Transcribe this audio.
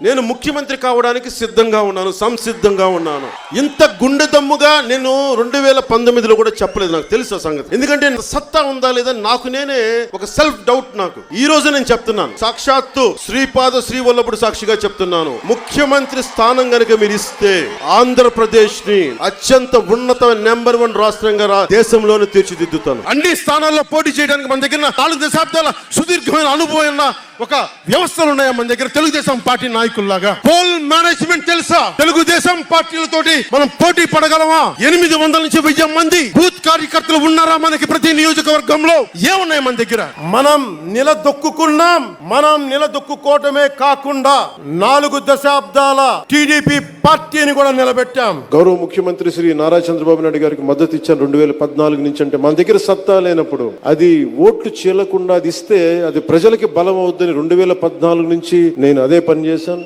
నేను ముఖ్యమంత్రి కావడానికి సిద్ధంగా ఉన్నాను, సంసిద్ధంగా ఉన్నాను. ఇంత గుండె దమ్ముగా నేను 2019లో కూడా చెప్పలేదు. నాకు తెలుసు ఆ సంగతి. ఎందుకంటే సత్తా ఉందా లేదా నాకు నేనే ఒక సెల్ఫ్ డౌట్. నాకు ఈ రోజు నేను చెప్తున్నాను, సాక్షాత్తు శ్రీపాద శ్రీవల్లభుడు సాక్షిగా చెప్తున్నాను, ముఖ్యమంత్రి స్థానం గనుక మీరు ఇస్తే ఆంధ్రప్రదేశ్ ని అత్యంత ఉన్నత నెంబర్ 1 రాష్ట్రంగా దేశంలోనే తీర్చిదిద్దుతాను. అన్ని స్థానాల్లో పోటీ చేయడానికి మన దగ్గర 4 దశాబ్దాల సుదీర్ఘమైన అనుభవం ఒక వ్యవస్థలు ఉన్నాయి మన దగ్గర. తెలుగుదేశం పార్టీ నాయకుల్లాగా పోల్ మేనేజ్మెంట్ తెలుసా? తెలుగుదేశం పార్టీలతోటి మనం పోటీ పడగలమా? 800 నుంచి 1000 మంది బూత్ కార్యకర్తలు ఉన్నారా మనకి ప్రతి నియోజకవర్గంలో? ఏమున్నాయి మన దగ్గర? మనం నిలదొక్కుకున్నాం. మనం నిలదొక్కుకోవటమే కాకుండా 4 దశాబ్దాల టీడీపీ పార్టీని కూడా నిలబెట్టాం. గౌరవ ముఖ్యమంత్రి శ్రీ నారా చంద్రబాబు నాయుడు గారికి మద్దతు ఇచ్చాను 2014 నుంచి. అంటే మన దగ్గర సత్తా లేనప్పుడు అది ఓట్లు చీలకుండా అది ఇస్తే అది ప్రజలకి బలం అవుద్దని 2014 నుంచి నేను అదే పని చేశాను.